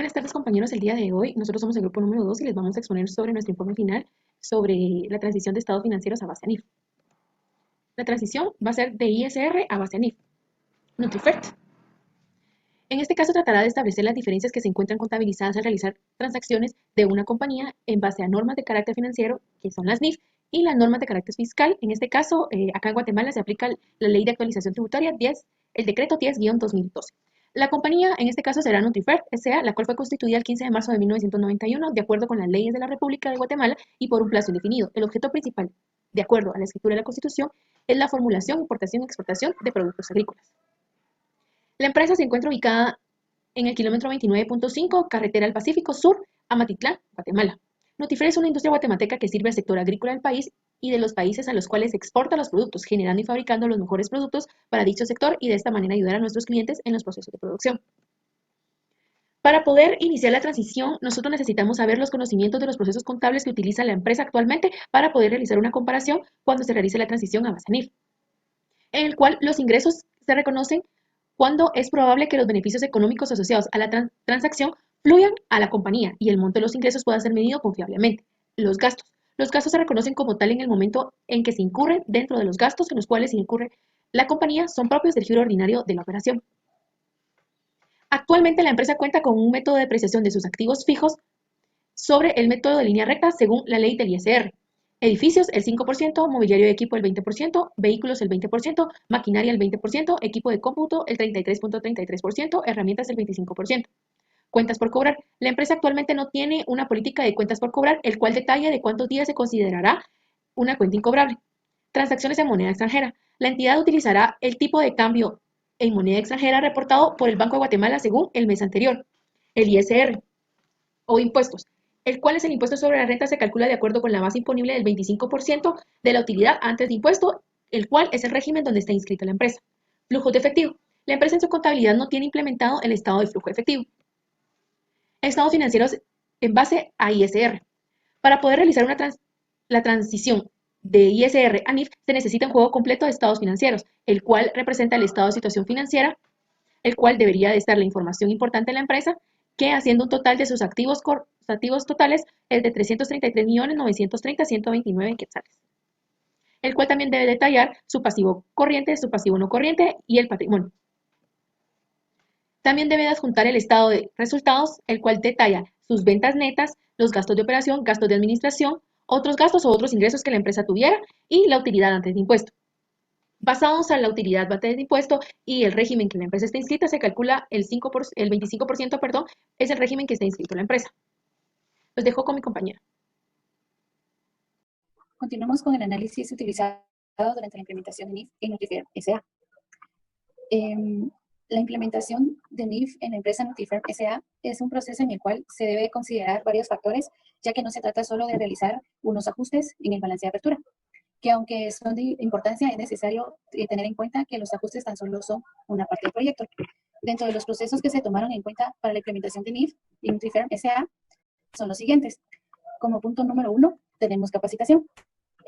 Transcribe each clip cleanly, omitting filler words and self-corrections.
Buenas tardes, compañeros. El día de hoy nosotros somos el grupo número 2 y les vamos a exponer sobre nuestro informe final sobre la transición de estados financieros a base ANIF. La transición va a ser de ISR a base ANIF. Nutrifert. En este caso tratará de establecer las diferencias que se encuentran contabilizadas al realizar transacciones de una compañía en base a normas de carácter financiero, que son las NIF, y las normas de carácter fiscal. En este caso, acá en Guatemala se aplica la Ley de Actualización Tributaria 10, el decreto 10-2012. La compañía, en este caso, será Nutrifert S.A., la cual fue constituida el 15 de marzo de 1991, de acuerdo con las leyes de la República de Guatemala y por un plazo indefinido. El objeto principal, de acuerdo a la escritura de la Constitución, es la formulación, importación y exportación de productos agrícolas. La empresa se encuentra ubicada en el kilómetro 29.5, carretera al Pacífico Sur, Amatitlán, Guatemala. Nutrifert es una industria guatemalteca que sirve al sector agrícola del país y de los países a los cuales exporta los productos, generando y fabricando los mejores productos para dicho sector y de esta manera ayudar a nuestros clientes en los procesos de producción. Para poder iniciar la transición, nosotros necesitamos saber los conocimientos de los procesos contables que utiliza la empresa actualmente para poder realizar una comparación cuando se realice la transición a base ANIF, en el cual los ingresos se reconocen cuando es probable que los beneficios económicos asociados a la transacción fluyan a la compañía y el monto de los ingresos pueda ser medido confiablemente. Los gastos. Los gastos se reconocen como tal en el momento en que se incurren dentro de los gastos en los cuales se incurre la compañía, son propios del giro ordinario de la operación. Actualmente la empresa cuenta con un método de depreciación de sus activos fijos sobre el método de línea recta según la ley del ISR. Edificios el 5%, mobiliario de equipo el 20%, vehículos el 20%, maquinaria el 20%, equipo de cómputo el 33.33%, herramientas el 25%. Cuentas por cobrar. La empresa actualmente no tiene una política de cuentas por cobrar, el cual detalla de cuántos días se considerará una cuenta incobrable. Transacciones en moneda extranjera. La entidad utilizará el tipo de cambio en moneda extranjera reportado por el Banco de Guatemala según el mes anterior. El ISR o impuestos, el cual es el impuesto sobre la renta, se calcula de acuerdo con la base imponible del 25% de la utilidad antes de impuesto, el cual es el régimen donde está inscrita la empresa. Flujos de efectivo. La empresa en su contabilidad no tiene implementado el estado de flujo efectivo. Estados financieros en base a ISR. Para poder realizar la transición de ISR a NIF se necesita un juego completo de estados financieros, el cual representa el estado de situación financiera, el cual debería de estar la información importante de la empresa, que haciendo un total de sus activos totales es de 333.930.129 quetzales, el cual también debe detallar su pasivo corriente, su pasivo no corriente y el patrimonio. También debe adjuntar el estado de resultados, el cual detalla sus ventas netas, los gastos de operación, gastos de administración, otros gastos o otros ingresos que la empresa tuviera y la utilidad antes de impuesto. Basados en la utilidad antes de impuesto y el régimen que la empresa está inscrita, se calcula el 25%, perdón, es el régimen que está inscrito la empresa. Los dejo con mi compañera. Continuamos con el análisis utilizado durante la implementación de NIF en Nutrifert S.A. La implementación de NIF en la empresa Nutrifert S.A. es un proceso en el cual se debe considerar varios factores, ya que no se trata solo de realizar unos ajustes en el balance de apertura, que aunque son de importancia, es necesario tener en cuenta que los ajustes tan solo son una parte del proyecto. Dentro de los procesos que se tomaron en cuenta para la implementación de NIF en Nutrifert S.A. son los siguientes. Como punto número 1, tenemos capacitación.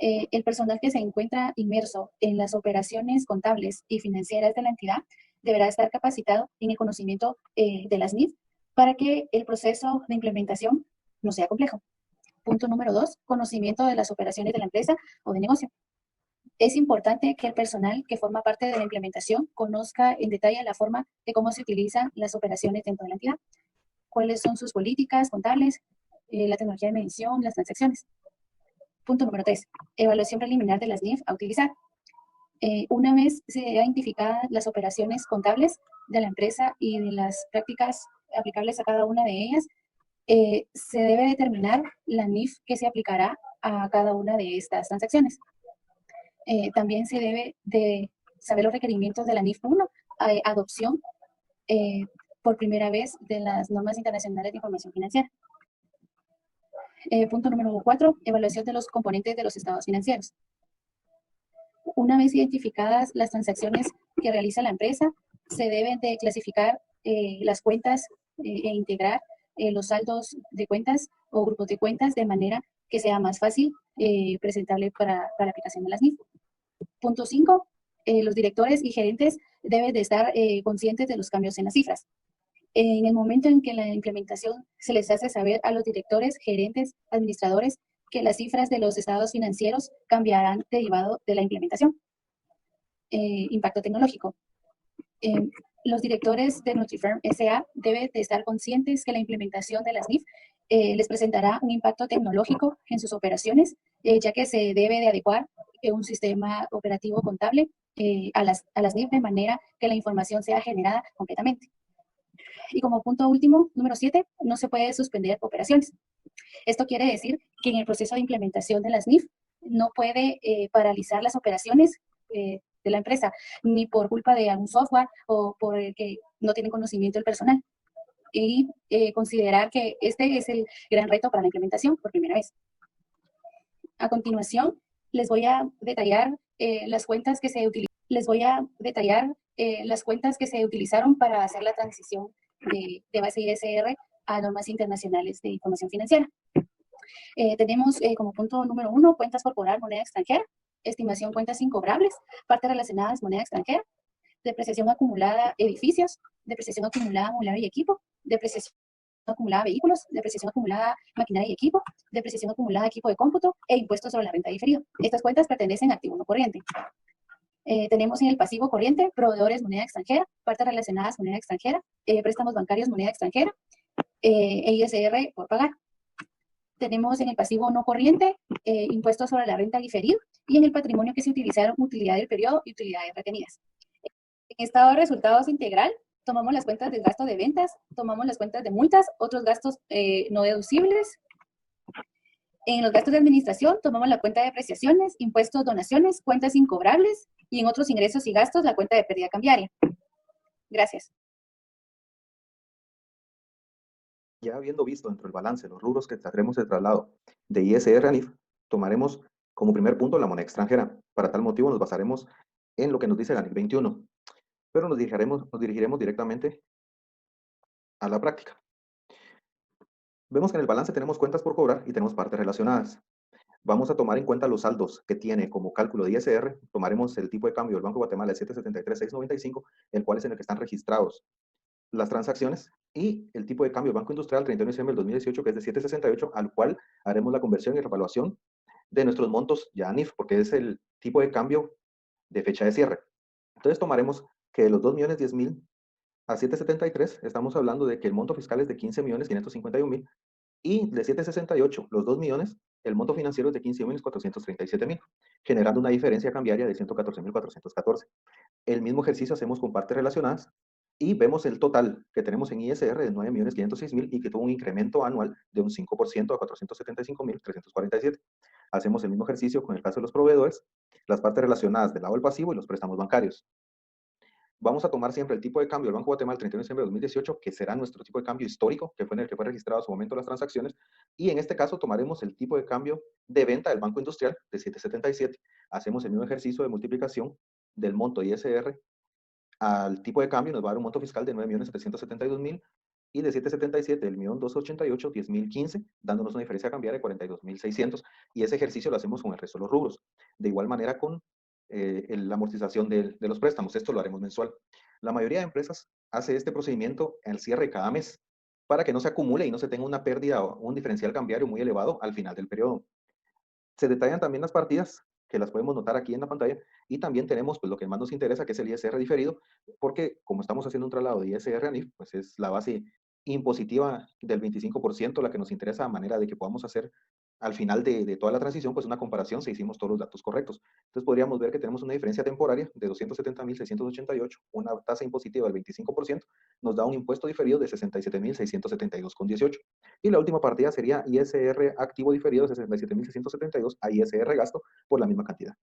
El personal que se encuentra inmerso en las operaciones contables y financieras de la entidad deberá estar capacitado en el conocimiento de las NIF para que el proceso de implementación no sea complejo. Punto número 2, conocimiento de las operaciones de la empresa o de negocio. Es importante que el personal que forma parte de la implementación conozca en detalle la forma de cómo se utilizan las operaciones dentro de la entidad, cuáles son sus políticas contables, la tecnología de medición, las transacciones. Punto número 3, evaluación preliminar de las NIF a utilizar. Una vez se identificadas las operaciones contables de la empresa y de las prácticas aplicables a cada una de ellas, se debe determinar la NIF que se aplicará a cada una de estas transacciones. También se debe de saber los requerimientos de la NIF 1, adopción por primera vez de las normas internacionales de información financiera. Punto número 4, evaluación de los componentes de los estados financieros. Una vez identificadas las transacciones que realiza la empresa, se deben de clasificar las cuentas e integrar los saldos de cuentas o grupos de cuentas de manera que sea más fácil presentable para la aplicación de las NIF. Punto 5, los directores y gerentes deben de estar conscientes de los cambios en las cifras. En el momento en que la implementación se les hace saber a los directores, gerentes, administradores, que las cifras de los estados financieros cambiarán derivado de la implementación. Impacto tecnológico. Los directores de Nutrifirm S.A. deben de estar conscientes que la implementación de las NIF les presentará un impacto tecnológico en sus operaciones, ya que se debe de adecuar un sistema operativo contable a las NIF de manera que la información sea generada completamente. Y como punto último, número 7, no se puede suspender operaciones. Esto quiere decir que en el proceso de implementación de las NIF no puede paralizar las operaciones de la empresa, ni por culpa de algún software o por el que no tiene conocimiento el personal. Y considerar que este es el gran reto para la implementación por primera vez. A continuación, les voy a detallar las cuentas que se utilizaron para hacer la transición de base ISR a normas internacionales de información financiera. Tenemos como punto número 1, cuentas por cobrar moneda extranjera, estimación cuentas incobrables, partes relacionadas moneda extranjera, depreciación acumulada edificios, depreciación acumulada mobiliario y equipo, depreciación acumulada vehículos, depreciación acumulada maquinaria y equipo, depreciación acumulada equipo de cómputo e impuestos sobre la renta diferida. Estas cuentas pertenecen a activo no corriente. Tenemos en el pasivo corriente proveedores moneda extranjera, partes relacionadas moneda extranjera, préstamos bancarios moneda extranjera, e ISR por pagar. Tenemos en el pasivo no corriente impuestos sobre la renta diferida y en el patrimonio que se utilizaron utilidad del periodo y utilidades retenidas. En estado de resultados integral, tomamos las cuentas de gasto de ventas, tomamos las cuentas de multas, otros gastos no deducibles. En los gastos de administración, tomamos la cuenta de depreciaciones, impuestos, donaciones, cuentas incobrables y en otros ingresos y gastos, la cuenta de pérdida cambiaria. Gracias. Ya habiendo visto dentro del balance los rubros que trataremos de traslado de ISR a NIF, tomaremos como primer punto la moneda extranjera. Para tal motivo nos basaremos en lo que nos dice la NIF 21, pero nos dirigiremos directamente a la práctica. Vemos que en el balance tenemos cuentas por cobrar y tenemos partes relacionadas. Vamos a tomar en cuenta los saldos que tiene como cálculo de ISR. Tomaremos el tipo de cambio del Banco de Guatemala de 773,695, el cual es en el que están registrados las transacciones, y el tipo de cambio del Banco Industrial 31 de diciembre del 2018, que es de 768, al cual haremos la conversión y revaluación de nuestros montos ya a NIF, porque es el tipo de cambio de fecha de cierre. Entonces tomaremos que de los 2.010.000 a 773, estamos hablando de que el monto fiscal es de 15.551.000 y de 768, los 2 millones, el monto financiero es de 15.437.000, generando una diferencia cambiaria de 114.414. El mismo ejercicio hacemos con partes relacionadas y vemos el total que tenemos en ISR de 9.506.000 y que tuvo un incremento anual de un 5% a 475.347. Hacemos el mismo ejercicio con el caso de los proveedores, las partes relacionadas del lado del pasivo y los préstamos bancarios. Vamos a tomar siempre el tipo de cambio del Banco de Guatemala el 31 de diciembre de 2018, que será nuestro tipo de cambio histórico, que fue en el que fue registrado a su momento las transacciones, y en este caso tomaremos el tipo de cambio de venta del Banco Industrial de 777. Hacemos el mismo ejercicio de multiplicación del monto ISR al tipo de cambio, nos va a dar un monto fiscal de 9.772.000 y de 777 del 1.288, 10.015, dándonos una diferencia cambiaria de 42.600, y ese ejercicio lo hacemos con el resto de los rubros. De igual manera con la amortización de los préstamos, esto lo haremos mensual. La mayoría de empresas hace este procedimiento al cierre cada mes, para que no se acumule y no se tenga una pérdida o un diferencial cambiario muy elevado al final del periodo. Se detallan también las partidas, que las podemos notar aquí en la pantalla, y también tenemos pues, lo que más nos interesa, que es el ISR diferido, porque como estamos haciendo un traslado de ISR a NIF, pues es la base impositiva del 25% la que nos interesa, a manera de que podamos hacer al final de toda la transición, pues una comparación si hicimos todos los datos correctos. Entonces podríamos ver que tenemos una diferencia temporaria de 270.688, una tasa impositiva del 25%, nos da un impuesto diferido de 67.672,18. Y la última partida sería ISR activo diferido de 67.672 a ISR gasto por la misma cantidad.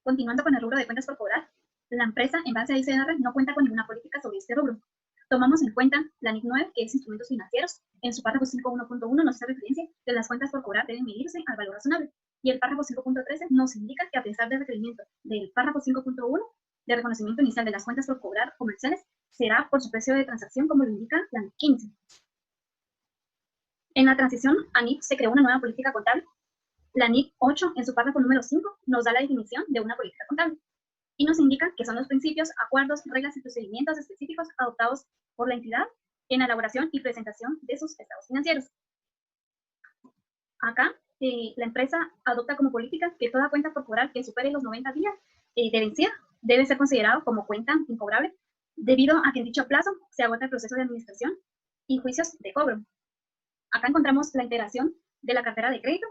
Continuando con el rubro de cuentas por cobrar, la empresa en base a ISR no cuenta con ninguna política sobre este rubro. Tomamos en cuenta la NIF 9, que es instrumentos financieros. En su párrafo 5.1.1 nos hace referencia que las cuentas por cobrar deben medirse al valor razonable. Y el párrafo 5.13 nos indica que a pesar del requerimiento del párrafo 5.1 de reconocimiento inicial de las cuentas por cobrar comerciales, será por su precio de transacción, como lo indica la NIF 15. En la transición a NIF se creó una nueva política contable. La NIF 8, en su párrafo número 5, nos da la definición de una política contable y nos indica que son los principios, acuerdos, reglas y procedimientos específicos adoptados por la entidad en la elaboración y presentación de sus estados financieros. Acá, la empresa adopta como política que toda cuenta por cobrar que supere los 90 días de vencida debe ser considerado como cuenta incobrable, debido a que en dicho plazo se agota el proceso de administración y juicios de cobro. Acá encontramos la integración de la cartera de crédito,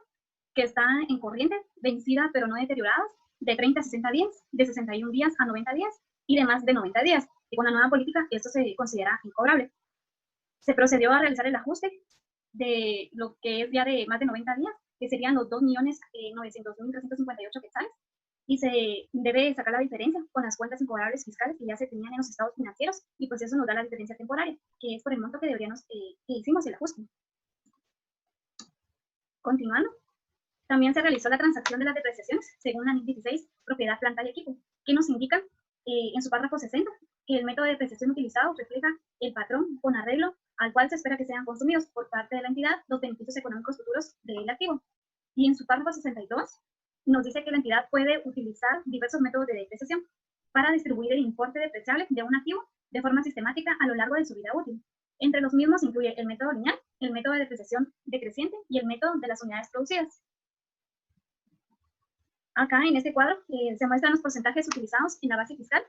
que está en corriente, vencida pero no deterioradas, de 30 a 60 días, de 61 días a 90 días y de más de 90 días. Y con la nueva política esto se considera incobrable. Se procedió a realizar el ajuste de lo que es ya de más de 90 días, que serían los 2.900.358 quetzales, y se debe sacar la diferencia con las cuentas incobrables fiscales que ya se tenían en los estados financieros, y pues eso nos da la diferencia temporaria, que es por el monto que deberíamos, que hicimos el ajuste. Continuando, también se realizó la transacción de las depreciaciones según la NIF 16, propiedad, planta y equipo, que nos indica en su párrafo 60 que el método de depreciación utilizado refleja el patrón con arreglo al cual se espera que sean consumidos por parte de la entidad los beneficios económicos futuros del activo. Y en su párrafo 62 nos dice que la entidad puede utilizar diversos métodos de depreciación para distribuir el importe depreciable de un activo de forma sistemática a lo largo de su vida útil. Entre los mismos incluye el método lineal, el método de depreciación decreciente y el método de las unidades producidas. Acá en este cuadro se muestran los porcentajes utilizados en la base fiscal.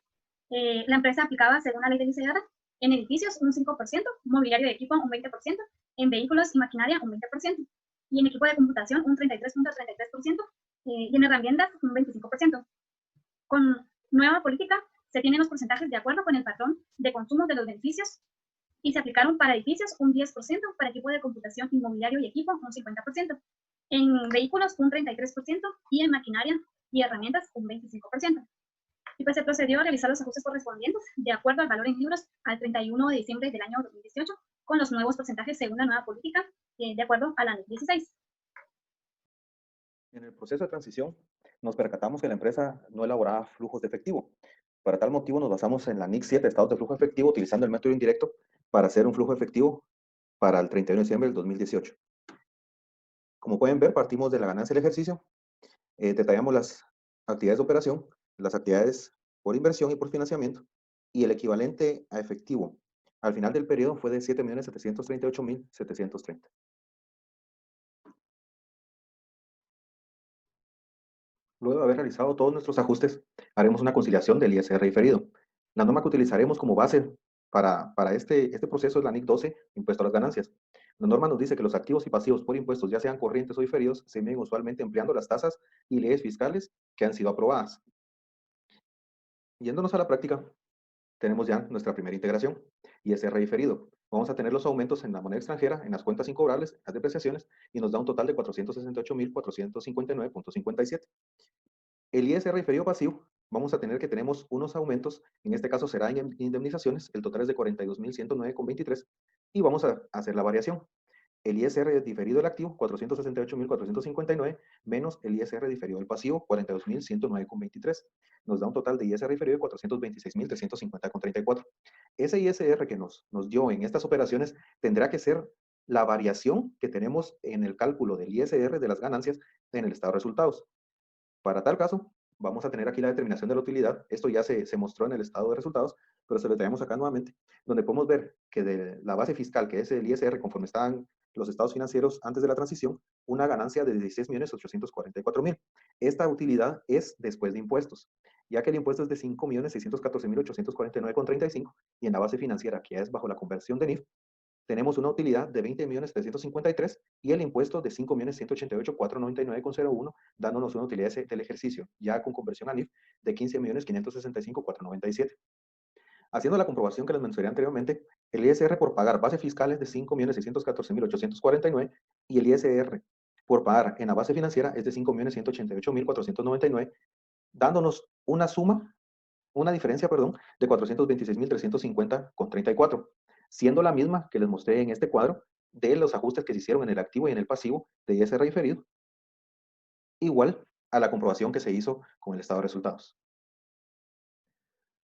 La empresa aplicaba, según la ley del ICR, en edificios un 5%, mobiliario de equipo un 20%, en vehículos y maquinaria un 20%, y en equipo de computación un 33.33%, y en herramientas un 25%. Con nueva política se tienen los porcentajes de acuerdo con el patrón de consumo de los beneficios y se aplicaron para edificios un 10%, para equipo de computación, inmobiliario y equipo un 50%, en vehículos un 33% y en maquinaria y herramientas un 25%. Y pues se procedió a realizar los ajustes correspondientes de acuerdo al valor en libros al 31 de diciembre del año 2018 con los nuevos porcentajes según la nueva política de acuerdo a la NIF 16. En el proceso de transición nos percatamos que la empresa no elaboraba flujos de efectivo. Para tal motivo nos basamos en la NIC 7, estados de flujo efectivo, utilizando el método indirecto para hacer un flujo efectivo para el 31 de diciembre del 2018. Como pueden ver, partimos de la ganancia del ejercicio, detallamos las actividades de operación, las actividades por inversión y por financiamiento, y el equivalente a efectivo al final del periodo fue de 7.738.730. Luego de haber realizado todos nuestros ajustes, haremos una conciliación del ISR diferido. La norma que utilizaremos como base para este proceso es la NIC 12, impuesto a las ganancias. La norma nos dice que los activos y pasivos por impuestos, ya sean corrientes o diferidos, se miden usualmente empleando las tasas y leyes fiscales que han sido aprobadas. Yéndonos a la práctica, tenemos ya nuestra primera integración, ISR diferido. Vamos a tener los aumentos en la moneda extranjera, en las cuentas incobrables, las depreciaciones, y nos da un total de 468.459.57. El ISR inferior pasivo, vamos a tener que tenemos unos aumentos, en este caso será en indemnizaciones, el total es de 42.109,23, y vamos a hacer la variación. El ISR diferido del activo, 468.459, menos el ISR diferido del pasivo, 42.109,23. Nos da un total de ISR diferido de 426.350,34. Ese ISR que nos dio en estas operaciones tendrá que ser la variación que tenemos en el cálculo del ISR de las ganancias en el estado de resultados. Para tal caso, vamos a tener aquí la determinación de la utilidad. Esto ya se mostró en el estado de resultados, pero se lo traemos acá nuevamente, donde podemos ver que de la base fiscal, que es el ISR, conforme estaban los estados financieros antes de la transición, una ganancia de 16.844.000. Esta utilidad es después de impuestos, ya que el impuesto es de 5.614.849,35 y en la base financiera, que es bajo la conversión de NIF, tenemos una utilidad de 20.353 y el impuesto de 5.188.499,01, dándonos una utilidad del ejercicio, ya con conversión a NIF, de 15.565.497. Haciendo la comprobación que les mencioné anteriormente, el ISR por pagar base fiscal es de 5.614.849 y el ISR por pagar en la base financiera es de 5.188.499, dándonos una suma, una diferencia, perdón, de 426.350,34, siendo la misma que les mostré en este cuadro de los ajustes que se hicieron en el activo y en el pasivo de ISR diferido, igual a la comprobación que se hizo con el estado de resultados.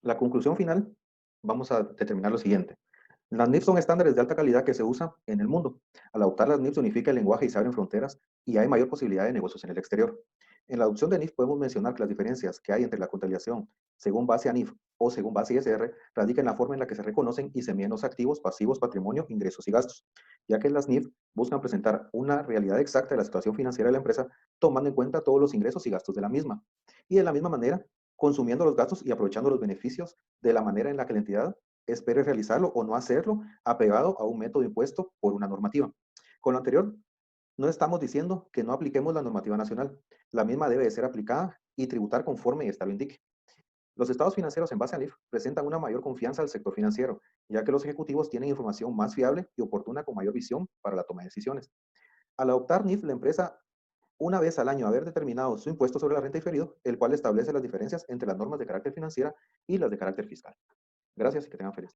La conclusión final, vamos a determinar lo siguiente. Las NIF son estándares de alta calidad que se usan en el mundo. Al adoptar las NIF se unifica el lenguaje y se abren fronteras y hay mayor posibilidad de negocios en el exterior. En la adopción de NIF podemos mencionar que las diferencias que hay entre la contabilización según base ANIF o según base ISR radica en la forma en la que se reconocen y se miden los activos, pasivos, patrimonio, ingresos y gastos, ya que las NIF buscan presentar una realidad exacta de la situación financiera de la empresa, tomando en cuenta todos los ingresos y gastos de la misma. Y de la misma manera, consumiendo los gastos y aprovechando los beneficios de la manera en la que la entidad espere realizarlo o no hacerlo, apegado a un método impuesto por una normativa. Con lo anterior, no estamos diciendo que no apliquemos la normativa nacional. La misma debe de ser aplicada y tributar conforme esta lo indique. Los estados financieros en base a NIF presentan una mayor confianza al sector financiero, ya que los ejecutivos tienen información más fiable y oportuna con mayor visión para la toma de decisiones. Al adoptar NIF, la empresa, una vez al año, haber determinado su impuesto sobre la renta diferido, el cual establece las diferencias entre las normas de carácter financiera y las de carácter fiscal. Gracias y que tengan feliz.